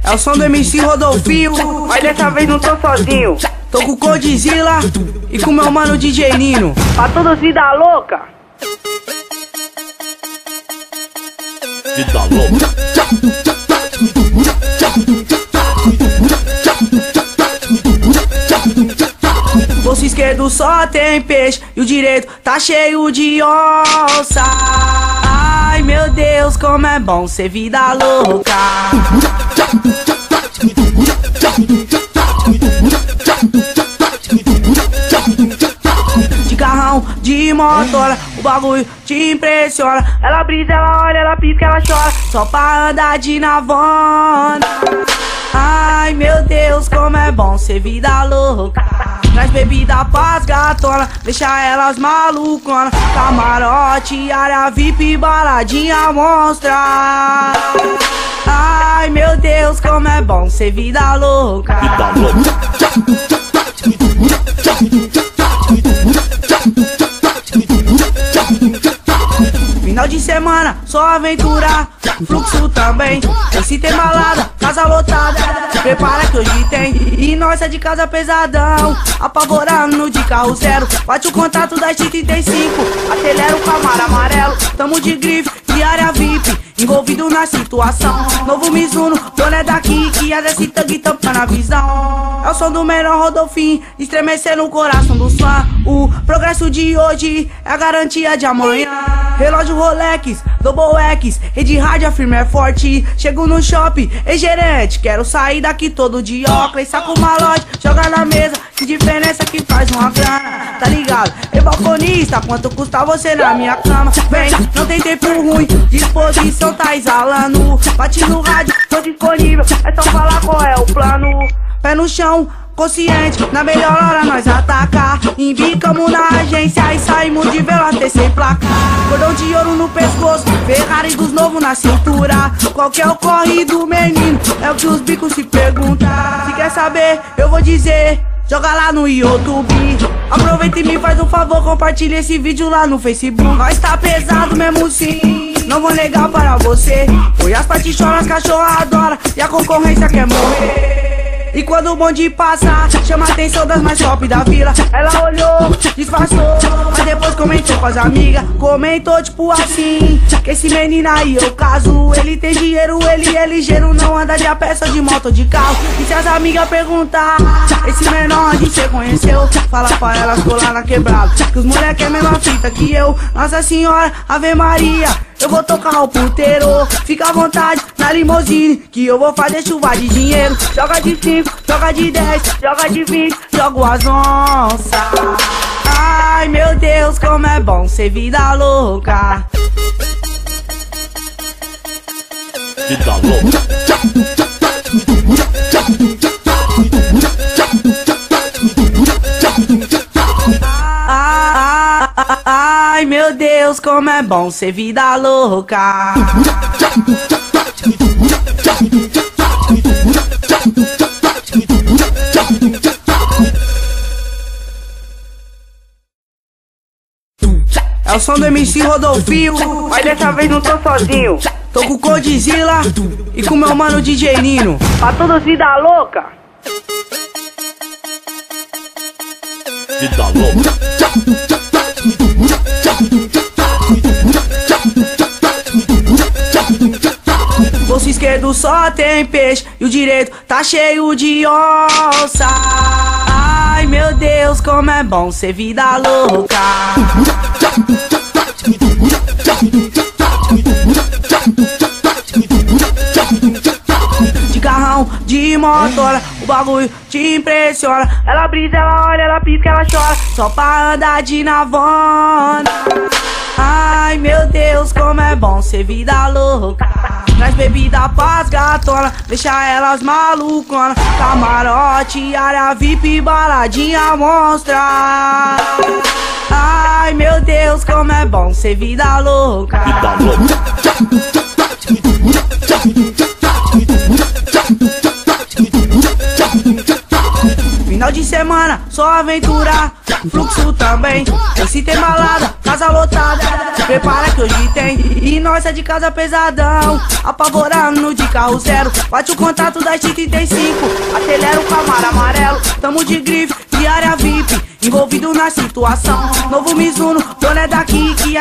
É o som do MC Rodolfinho, mas dessa vez não tô sozinho. tô com o Condzilla e com meu mano DJ Nino. Pra todos vida louca. Vida louca. Bolso esquerdo só tem peixe e o direito tá cheio de onça. Ai meu Deus, como é bom ser vida louca. De carrão, de motora, o bagulho te impressiona. Ela brisa, ela olha, ela pisca, ela chora, só pra andar de navona. Ai meu Deus, como é bom ser vida louca. Traz bebida pras gatona, deixa elas malucona. Camarote, área VIP, baladinha monstra. Ai meu Deus, como é bom ser vida louca. Vida louca. Final de semana, só aventura, fluxo também. Esse tem balada, casa lotada, se prepara que hoje tem. E nós é de casa pesadão, apavorando de carro zero. Bate o contato das 35, acelera o Camaro amarelo. Tamo de grife, de área VIP, envolvido na situação. Novo Mizuno, boné daqui, que é desse tangue tampando a visão. É o som do melhor Rodolfinho, estremecendo o coração dos fãs. O progresso de hoje é a garantia de amanhã. Relógio Rolex, Double X, rede rádio firme é forte. Chego no shopping, ei gerente, quero sair daqui todo de óculos. Saco uma loja, joga na mesa, que diferença que faz uma grana, tá ligado? Ei balconista, quanto custa você na minha cama? Vem, não tem tempo ruim, disposição tá exalando. Bate no rádio, tô disponível, é só falar qual é o plano. Pé no chão, consciente, na melhor hora nós atacar. Embicamos na agência e saímos de vela até sem placa. Cordão de ouro no pescoço, Ferrari dos novos na cintura. Qual que é o corre do menino? É o que os bicos se perguntam. Se quer saber, eu vou dizer, joga lá no YouTube. Aproveita e me faz um favor, compartilha esse vídeo lá no Facebook. Nós tá pesado mesmo sim, não vou negar para você. Foi as partes choram, as cachorras adoram e a concorrência quer morrer. E quando o bonde passa, chama a atenção das mais top da vila. Ela olhou, disfarçou, mas depois comentou com as amigas. Comentou tipo assim, que esse menino aí eu caso. Ele tem dinheiro, ele é ligeiro, não anda de a pé, só de moto ou de carro. E se as amigas perguntar, esse menor onde cê conheceu? Fala pra elas colar na quebrada, que os moleque é a mesma fita que eu. Nossa senhora, Ave Maria, eu vou tocar o puteiro. Fica à vontade na limousine, que eu vou fazer chuva de dinheiro. Joga de 5, joga de 10, joga de 20, jogo as onças. Ai meu Deus, como é bom ser vida louca. Vida louca. Ai meu Deus, como é bom ser vida louca. É o som do MC Rodolfinho, mas dessa vez não tô sozinho. tô com o Condzilla e com meu mano DJ Nino. Pra todos vida louca. Vida louca. Bolso esquerdo só tem peixe e o direito tá cheio de onça. Ai meu Deus, como é bom ser vida louca. De carrão, de motora, o bagulho te impressiona. Ela brisa, ela olha, ela pisca, ela chora, só pra andar de navona. Ai meu Deus, como é bom ser vida louca. Traz bebida pras gatona, deixa elas malucona. Camarote, área VIP, baladinha monstra. Ai meu Deus, como é bom ser vida louca. Vida louca. Final de semana semana, só aventura, fluxo também. Esse tem balada, casa lotada, prepara que hoje tem. E nós é de casa pesadão, apavorando de carro zero. Bate o contato da X35, acelera o Camaro amarelo. Tamo de grife, de área VIP, envolvido na situação. Novo Mizuno, dono é daqui que